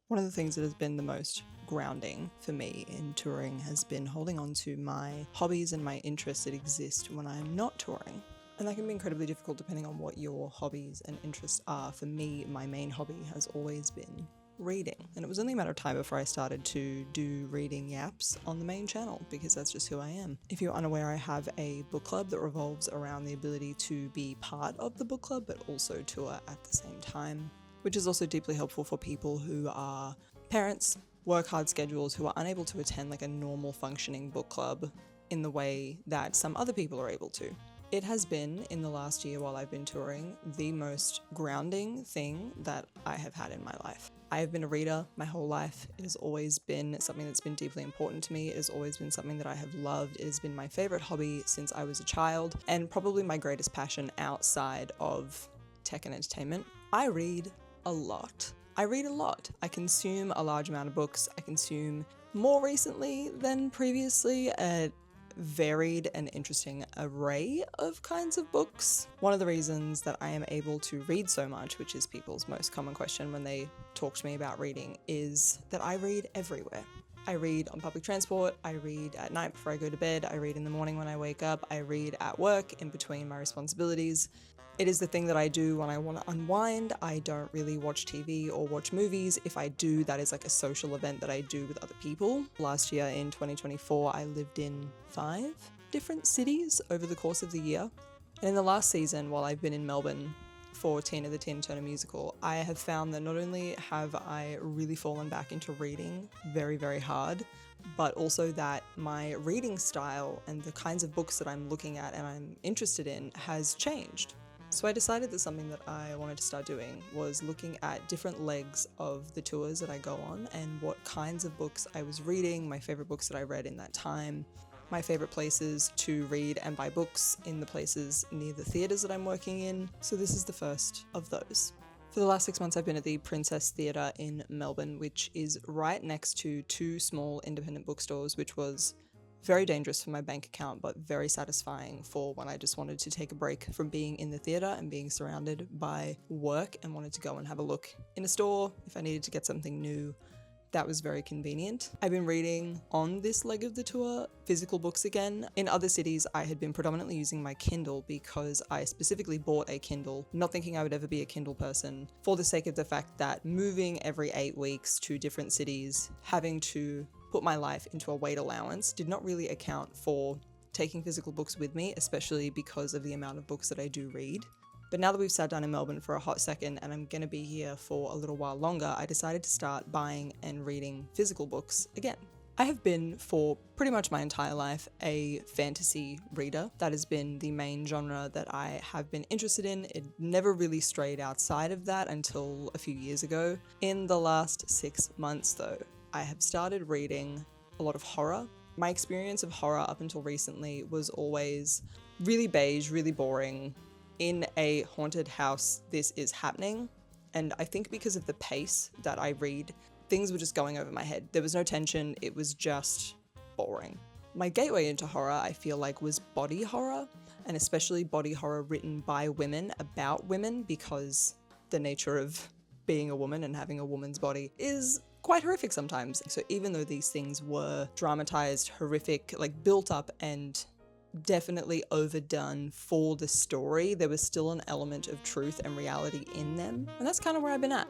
One of the things that has been the most grounding for me in touring has been holding on to my hobbies and my interests that exist when I'm not touring. And that can be incredibly difficult depending on what your hobbies and interests are. For me, my main hobby has always been reading. And it was only a matter of time before I started to do reading yaps on the main channel, because that's just who I am. If you're unaware, I have a book club that revolves around the ability to be part of the book club, but also tour at the same time, which is also deeply helpful for people who are parents, work hard schedules, who are unable to attend like a normal functioning book club in the way that some other people are able to. It has been, in the last year while I've been touring, the most grounding thing that I have had in my life. I have been a reader my whole life. It has always been something that's been deeply important to me. It has always been something that I have loved. It has been my favorite hobby since I was a child, and probably my greatest passion outside of tech and entertainment. I read a lot. I consume a large amount of books. I consume more recently than previously a varied and interesting array of kinds of books. One of the reasons that I am able to read so much, which is people's most common question when they talk to me about reading, is that I read everywhere. I read on public transport, I read at night before I go to bed, I read in the morning when I wake up, I read at work in between my responsibilities. It is the thing that I do when I want to unwind. I don't really watch TV or watch movies. If I do, that is like a social event that I do with other people. Last year in 2024, I lived in 5 different cities over the course of the year. And in the last season, while I've been in Melbourne for Tina the Tina Turner musical, I have found that not only have I really fallen back into reading very, very hard, but also that my reading style and the kinds of books that I'm looking at and I'm interested in has changed. So I decided that something that I wanted to start doing was looking at different legs of the tours that I go on and what kinds of books I was reading, my favorite books that I read in that time, my favorite places to read and buy books in the places near the theatres that I'm working in. So this is the first of those. For the last 6 months, I've been at the Princess Theatre in Melbourne, which is right next to 2 small independent bookstores, which was very dangerous for my bank account, but very satisfying for when I just wanted to take a break from being in the theatre and being surrounded by work and wanted to go and have a look in a store if I needed to get something new. That was very convenient. I've been reading on this leg of the tour physical books again. In other cities, I had been predominantly using my Kindle because I specifically bought a Kindle, not thinking I would ever be a Kindle person, for the sake of the fact that moving every 8 weeks to different cities, having to put my life into a weight allowance, did not really account for taking physical books with me, especially because of the amount of books that I do read. But now that we've sat down in Melbourne for a hot second and I'm going to be here for a little while longer, I decided to start buying and reading physical books again. I have been, for pretty much my entire life, a fantasy reader. That has been the main genre that I have been interested in. It never really strayed outside of that until a few years ago. In the last 6 months, though, I have started reading a lot of horror. My experience of horror up until recently was always really beige, really boring. In a haunted house, this is happening. And I think because of the pace that I read, things were just going over my head. There was no tension, it was just boring. My gateway into horror, I feel like, was body horror, and especially body horror written by women about women, because the nature of being a woman and having a woman's body is quite horrific sometimes. So even though these things were dramatized, horrific, like built up and definitely overdone for the story, there was still an element of truth and reality in them. And that's kind of where I've been at.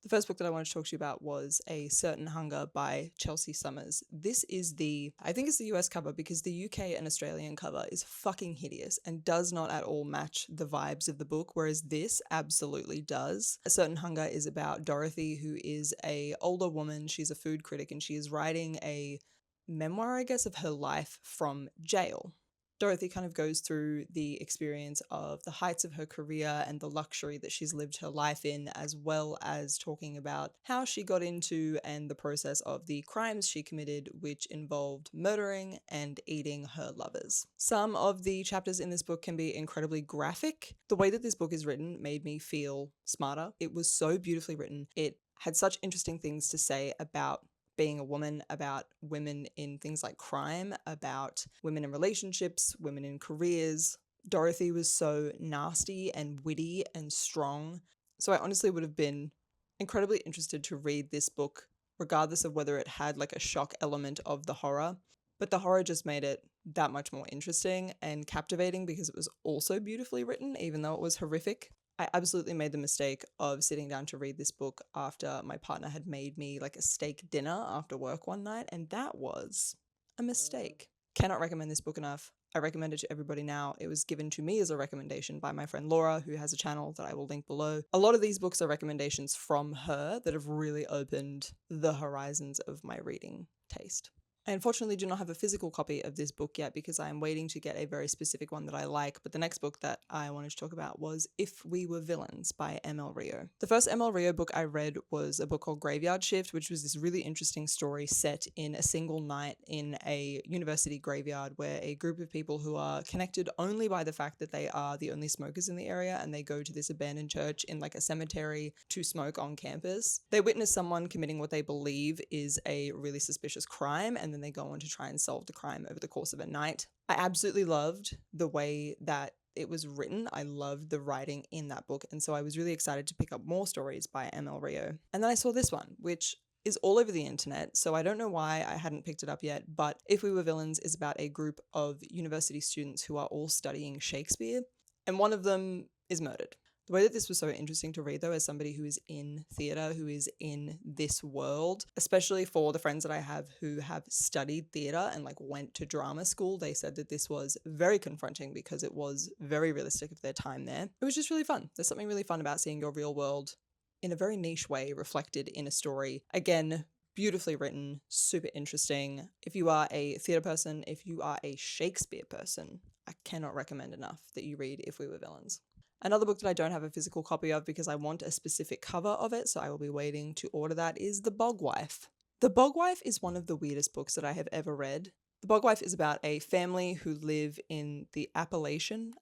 The first book that I wanted to talk to you about was A Certain Hunger by Chelsea Summers. This is I think it's the US cover, because the UK and Australian cover is fucking hideous and does not at all match the vibes of the book, whereas this absolutely does. A Certain Hunger is about Dorothy, who is a older woman. She's a food critic and she is writing a memoir, I guess, of her life from jail. Dorothy kind of goes through the experience of the heights of her career and the luxury that she's lived her life in, as well as talking about how she got into and the process of the crimes she committed, which involved murdering and eating her lovers. Some of the chapters in this book can be incredibly graphic. The way that this book is written made me feel smarter. It was so beautifully written. It had such interesting things to say about being a woman, about women in things like crime, about women in relationships, women in careers. Dorothy was so nasty and witty and strong. So I honestly would have been incredibly interested to read this book, regardless of whether it had like a shock element of the horror. But the horror just made it that much more interesting and captivating because it was also beautifully written, even though it was horrific. I absolutely made the mistake of sitting down to read this book after my partner had made me like a steak dinner after work one night, and that was a mistake. Cannot recommend this book enough. I recommend it to everybody now. It was given to me as a recommendation by my friend Laura, who has a channel that I will link below. A lot of these books are recommendations from her that have really opened the horizons of my reading taste. I unfortunately do not have a physical copy of this book yet because I am waiting to get a very specific one that I like, but the next book that I wanted to talk about was If We Were Villains by M.L. Rio. The first M.L. Rio book I read was a book called Graveyard Shift, which was this really interesting story set in a single night in a university graveyard where a group of people who are connected only by the fact that they are the only smokers in the area, and they go to this abandoned church in like a cemetery to smoke on campus. They witness someone committing what they believe is a really suspicious crime, and then they go on to try and solve the crime over the course of a night. I absolutely loved the way that it was written. I loved the writing in that book, and so I was really excited to pick up more stories by M.L. Rio. And then I saw this one, which is all over the internet, so I don't know why I hadn't picked it up yet, but If We Were Villains is about a group of university students who are all studying Shakespeare, and one of them is murdered. The way that this was so interesting to read, though, as somebody who is in theatre, who is in this world, especially for the friends that I have who have studied theatre and like went to drama school, they said that this was very confronting because it was very realistic of their time there. It was just really fun. There's something really fun about seeing your real world in a very niche way reflected in a story. Again, beautifully written, super interesting. If you are a theatre person, if you are a Shakespeare person, I cannot recommend enough that you read If We Were Villains. Another book that I don't have a physical copy of because I want a specific cover of it, so I will be waiting to order that, is The Bogwife. The Bogwife is one of the weirdest books that I have ever read. The Bogwife is about a family who live in the Appalachian,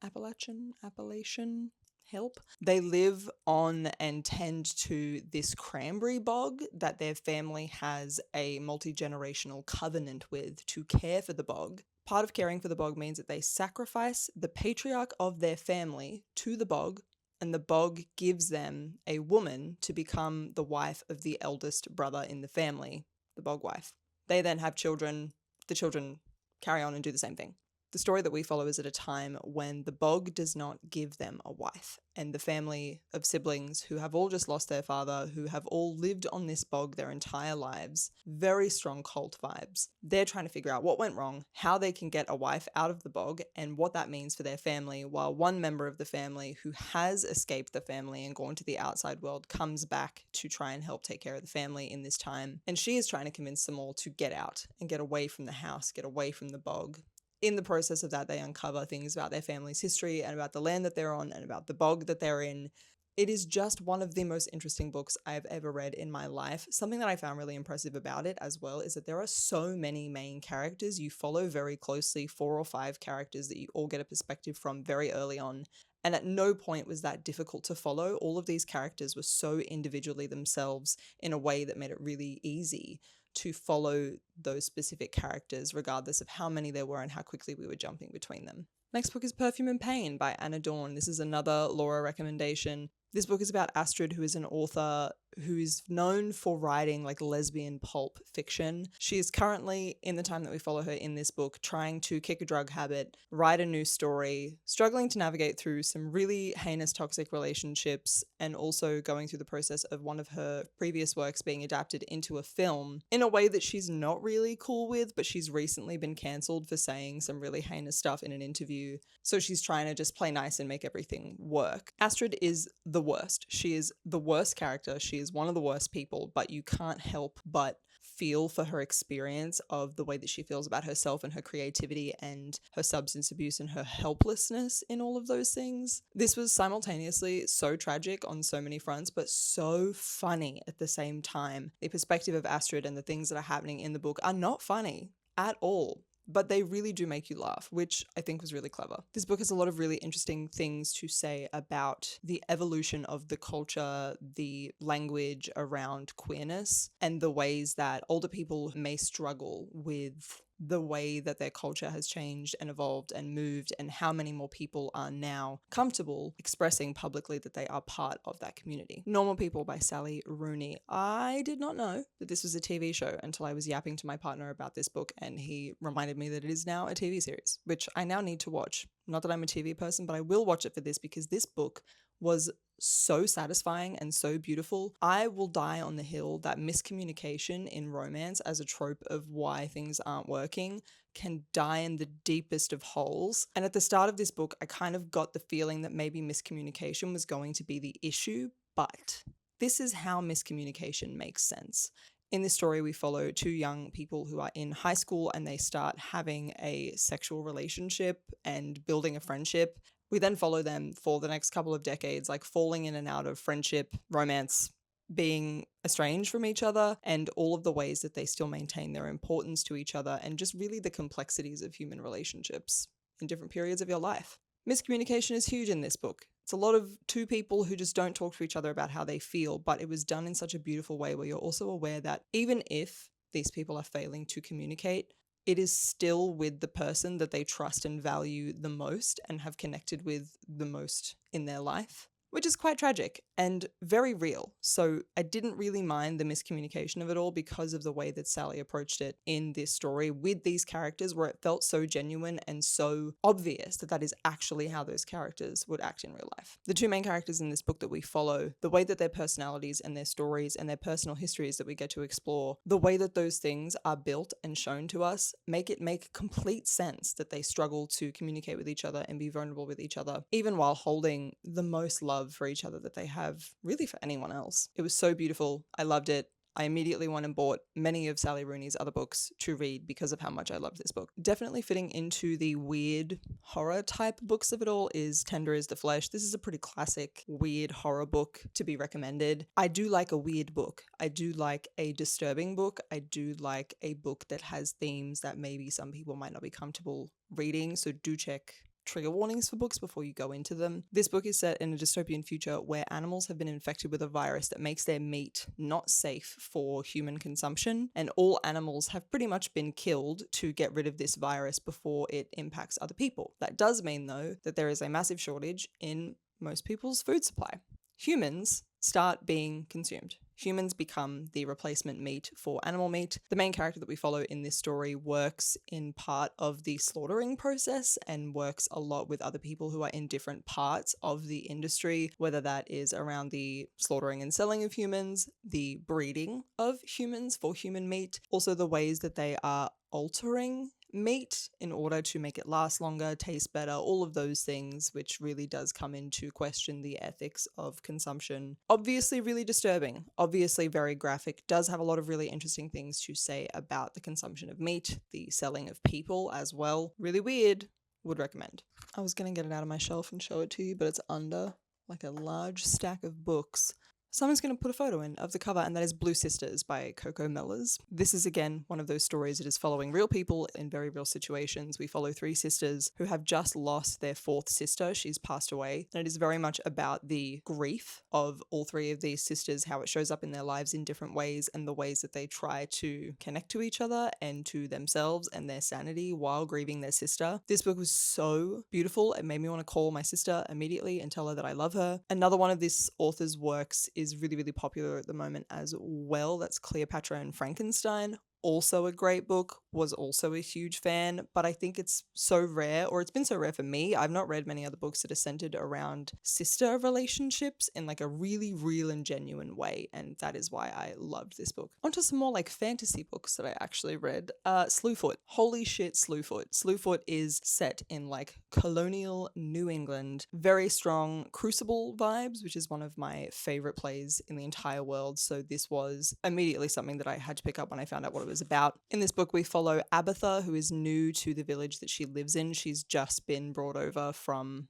help. They live on and tend to this cranberry bog that their family has a multi-generational covenant with to care for the bog. Part of caring for the bog means that they sacrifice the patriarch of their family to the bog, and the bog gives them a woman to become the wife of the eldest brother in the family, the bog wife. They then have children. The children carry on and do the same thing. The story that we follow is at a time when the bog does not give them a wife, and the family of siblings who have all just lost their father, who have all lived on this bog their entire lives, very strong cult vibes. They're trying to figure out what went wrong, how they can get a wife out of the bog, and what that means for their family, while one member of the family who has escaped the family and gone to the outside world comes back to try and help take care of the family in this time. And she is trying to convince them all to get out and get away from the house, get away from the bog. In the process of that, they uncover things about their family's history and about the land that they're on and about the bog that they're in. It is just one of the most interesting books I've ever read in my life. Something that I found really impressive about it as well is that there are so many main characters. You follow very closely 4 or 5 characters that you all get a perspective from very early on. And at no point was that difficult to follow. All of these characters were so individually themselves in a way that made it really easy to follow those specific characters, regardless of how many there were and how quickly we were jumping between them. Next book is Perfume and Pain by Anna Dawn. This is another Laura recommendation. This book is about Astrid, who is an author who is known for writing like lesbian pulp fiction. She is currently, in the time that we follow her in this book, trying to kick a drug habit, write a new story, struggling to navigate through some really heinous toxic relationships, and also going through the process of one of her previous works being adapted into a film in a way that she's not really cool with, but she's recently been cancelled for saying some really heinous stuff in an interview. So she's trying to just play nice and make everything work. Astrid is the worst. She is the worst character. She is one of the worst people, but you can't help but feel for her experience of the way that she feels about herself and her creativity and her substance abuse and her helplessness in all of those things. This was simultaneously so tragic on so many fronts, but so funny at the same time. The perspective of Astrid and the things that are happening in the book are not funny at all. but they really do make you laugh, which I think was really clever. This book has a lot of really interesting things to say about the evolution of the culture, the language around queerness, and the ways that older people may struggle with the way that their culture has changed and evolved and moved, and how many more people are now comfortable expressing publicly that they are part of that community. Normal People by Sally Rooney. I did not know that this was a TV show until I was yapping to my partner about this book, and he reminded me that it is now a TV series, which I now need to watch. Not that I'm a TV person, but I will watch it for this, because this book was so satisfying and so beautiful. I will die on the hill that miscommunication in romance as a trope of why things aren't working can die in the deepest of holes. And at the start of this book, I kind of got the feeling that maybe miscommunication was going to be the issue, but this is how miscommunication makes sense. In this story, we follow two young people who are in high school, and they start having a sexual relationship and building a friendship. We then follow them for the next couple of decades, like falling in and out of friendship, romance, being estranged from each other, and all of the ways that they still maintain their importance to each other, and just really the complexities of human relationships in different periods of your life. Miscommunication is huge in this book. It's a lot of two people who just don't talk to each other about how they feel, but it was done in such a beautiful way where you're also aware that even if these people are failing to communicate, it is still with the person that they trust and value the most and have connected with the most in their life, which is quite tragic and very real. So I didn't really mind the miscommunication of it all because of the way that Sally approached it in this story with these characters, where it felt so genuine and so obvious that that is actually how those characters would act in real life. The two main characters in this book that we follow, the way that their personalities and their stories and their personal histories that we get to explore, the way that those things are built and shown to us, make it make complete sense that they struggle to communicate with each other and be vulnerable with each other, even while holding the most love for each other that they have really for anyone else. It was so beautiful. I loved it. I immediately went and bought many of Sally Rooney's other books to read because of how much I loved this book. Definitely fitting into the weird horror type books of it all is Tender is the Flesh. This is a pretty classic weird horror book to be recommended. I do like a weird book. I do like a disturbing book. I do like a book that has themes that maybe some people might not be comfortable reading, so do check trigger warnings for books before you go into them. This book is set in a dystopian future where animals have been infected with a virus that makes their meat not safe for human consumption, and all animals have pretty much been killed to get rid of this virus before it impacts other people. That does mean, though, that there is a massive shortage in most people's food supply. Humans start being consumed. Humans become the replacement meat for animal meat. The main character that we follow in this story works in part of the slaughtering process and works a lot with other people who are in different parts of the industry, whether that is around the slaughtering and selling of humans, the breeding of humans for human meat, also the ways that they are altering meat in order to make it last longer, taste better, all of those things, which really does come into question the ethics of consumption. Obviously really disturbing, obviously very graphic, does have a lot of really interesting things to say about the consumption of meat, the selling of people as well. Really weird, would recommend. I was going to get it out of my shelf and show it to you, but it's under like a large stack of books. Someone's going to put a photo in of the cover, and that is Blue Sisters by Coco Mellors. This is, again, one of those stories that is following real people in very real situations. We follow three sisters who have just lost their fourth sister. She's passed away. And it is very much about the grief of all three of these sisters, how it shows up in their lives in different ways, and the ways that they try to connect to each other and to themselves and their sanity while grieving their sister. This book was so beautiful. It made me want to call my sister immediately and tell her that I love her. Another one of this author's works is really, really popular at the moment as well. That's Cleopatra and Frankenstein. Also a great book, was also a huge fan, but I think it's so rare, or it's been so rare for me. I've not read many other books that are centered around sister relationships in like a really real and genuine way, and that is why I loved this book. Onto some more like fantasy books that I actually read. Slewfoot. Holy shit, Slewfoot. Slewfoot is set in like colonial New England, very strong Crucible vibes, which is one of my favorite plays in the entire world, so this was immediately something that I had to pick up when I found out what it was about. In this book, we follow Abatha, who is new to the village that she lives in. She's just been brought over from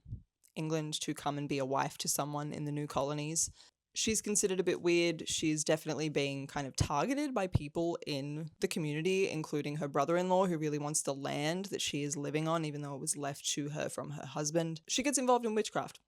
England to come and be a wife to someone in the new colonies. She's considered a bit weird. She's definitely being kind of targeted by people in the community, including her brother-in-law, who really wants the land that she is living on, even though it was left to her from her husband. She gets involved in witchcraft.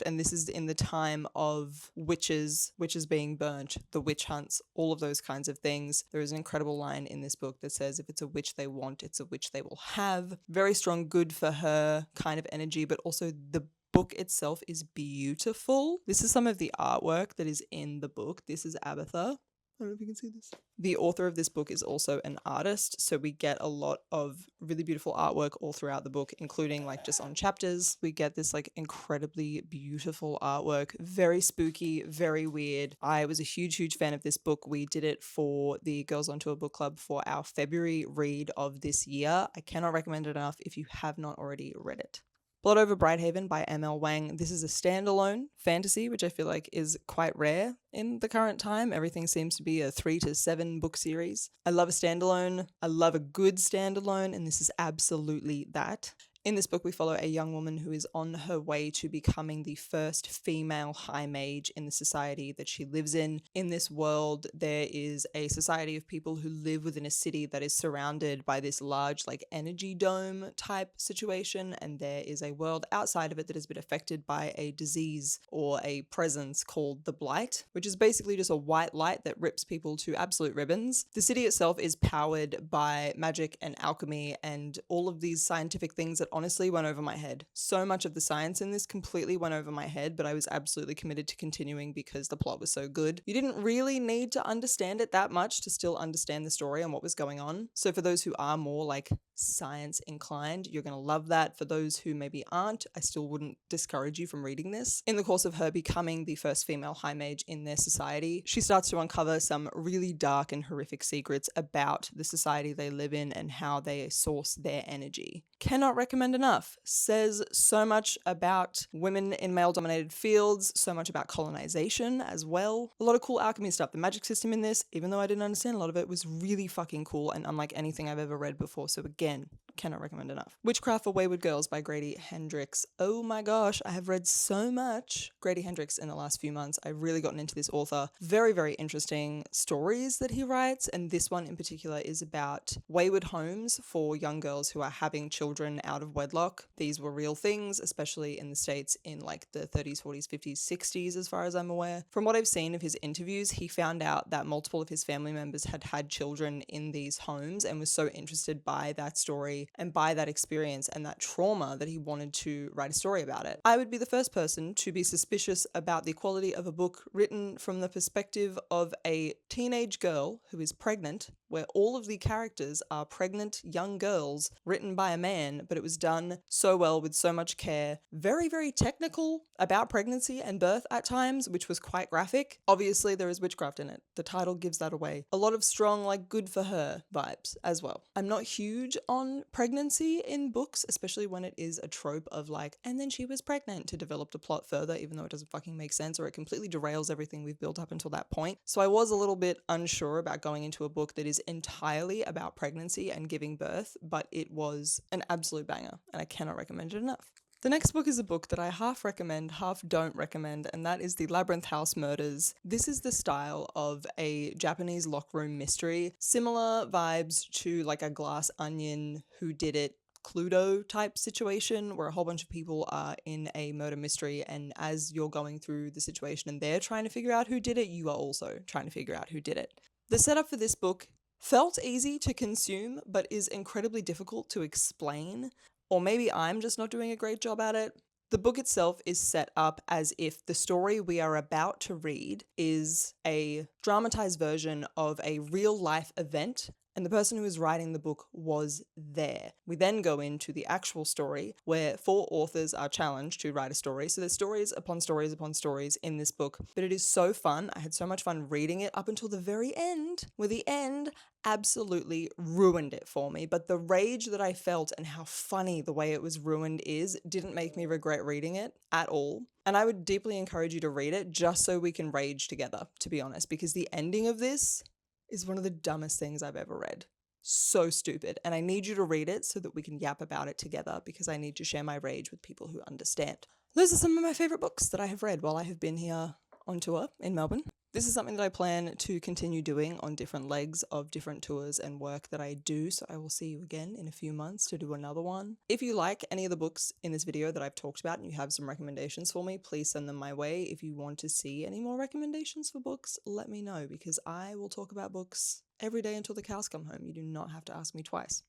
And this is in the time of witches being burnt, the witch hunts, all of those kinds of things. There is an incredible line in this book that says, if it's a witch they want, it's a witch they will have. Very strong, good for her kind of energy, but also the book itself is beautiful. This is some of the artwork that is in the book. This is Abatha. I don't know if you can see this. The author of this book is also an artist, so we get a lot of really beautiful artwork all throughout the book, including like just on chapters. We get this like incredibly beautiful artwork, very spooky, very weird. I was a huge fan of this book. We did it for the Girls on Tour book club for our February read of this year. I cannot recommend it enough if you have not already read it. Blood Over Brighthaven by M.L. Wang. This is a standalone fantasy, which I feel like is quite rare in the current time. Everything seems to be a 3 to 7 book series. I love a standalone. I love a good standalone, and this is absolutely that. In this book, we follow a young woman who is on her way to becoming the first female high mage in the society that she lives in. In this world, there is a society of people who live within a city that is surrounded by this large, like, energy dome type situation, and there is a world outside of it that has been affected by a disease or a presence called the Blight, which is basically just a white light that rips people to absolute ribbons. The city itself is powered by magic and alchemy and all of these scientific things that honestly went over my head. So much of the science in this completely went over my head, but I was absolutely committed to continuing because the plot was so good. You didn't really need to understand it that much to still understand the story and what was going on. So for those who are more like science inclined, you're going to love that. For those who maybe aren't, I still wouldn't discourage you from reading this. In the course of her becoming the first female high mage in their society, she starts to uncover some really dark and horrific secrets about the society they live in and how they source their energy. Cannot recommend enough. Says so much about women in male-dominated fields, so much about colonization as well. A lot of cool alchemy stuff. The magic system in this, even though I didn't understand a lot of it, was really fucking cool and unlike anything I've ever read before. So again, cannot recommend enough. Witchcraft for Wayward Girls by Grady Hendrix. Oh my gosh, I have read so much Grady Hendrix in the last few months. I've really gotten into this author. Very interesting stories that he writes, and this one in particular is about wayward homes for young girls who are having children out of wedlock. These were real things, especially in the States in like the 30s, 40s, 50s, 60s, as far as I'm aware. From what I've seen of his interviews, he found out that multiple of his family members had had children in these homes and was so interested by that story and by that experience and that trauma that he wanted to write a story about it. I would be the first person to be suspicious about the quality of a book written from the perspective of a teenage girl who is pregnant, where all of the characters are pregnant young girls written by a man, but it was done so well with so much care. Very technical about pregnancy and birth at times, which was quite graphic. Obviously, there is witchcraft in it. The title gives that away. A lot of strong, like, good for her vibes as well. I'm not huge on pregnancy in books, especially when it is a trope of like, and then she was pregnant, to develop the plot further, even though it doesn't fucking make sense or it completely derails everything we've built up until that point. So I was a little bit unsure about going into a book that is entirely about pregnancy and giving birth, but it was an absolute banger and I cannot recommend it enough. The next book is a book that I half recommend, half don't recommend, and that is The Labyrinth House Murders. This is the style of a Japanese lockroom mystery, similar vibes to like a Glass Onion, Who Did It, Cluedo type situation where a whole bunch of people are in a murder mystery, and as you're going through the situation and they're trying to figure out who did it, you are also trying to figure out who did it. The setup for this book felt easy to consume, but is incredibly difficult to explain. Or maybe I'm just not doing a great job at it. The book itself is set up as if the story we are about to read is a dramatized version of a real life event, and the person who is writing the book was there. We then go into the actual story where 4 authors are challenged to write a story. So there's stories upon stories upon stories in this book, but it is so fun. I had so much fun reading it up until the very end, where the end absolutely ruined it for me. But the rage that I felt and how funny the way it was ruined didn't make me regret reading it at all. And I would deeply encourage you to read it just so we can rage together, to be honest, because the ending of this is one of the dumbest things I've ever read. So stupid. And I need you to read it so that we can yap about it together, because I need to share my rage with people who understand. Those are some of my favorite books that I have read while I have been here on tour in Melbourne. This is something that I plan to continue doing on different legs of different tours and work that I do, so I will see you again in a few months to do another one. If you like any of the books in this video that I've talked about and you have some recommendations for me, please send them my way. If you want to see any more recommendations for books, let me know, because I will talk about books every day until the cows come home. You do not have to ask me twice.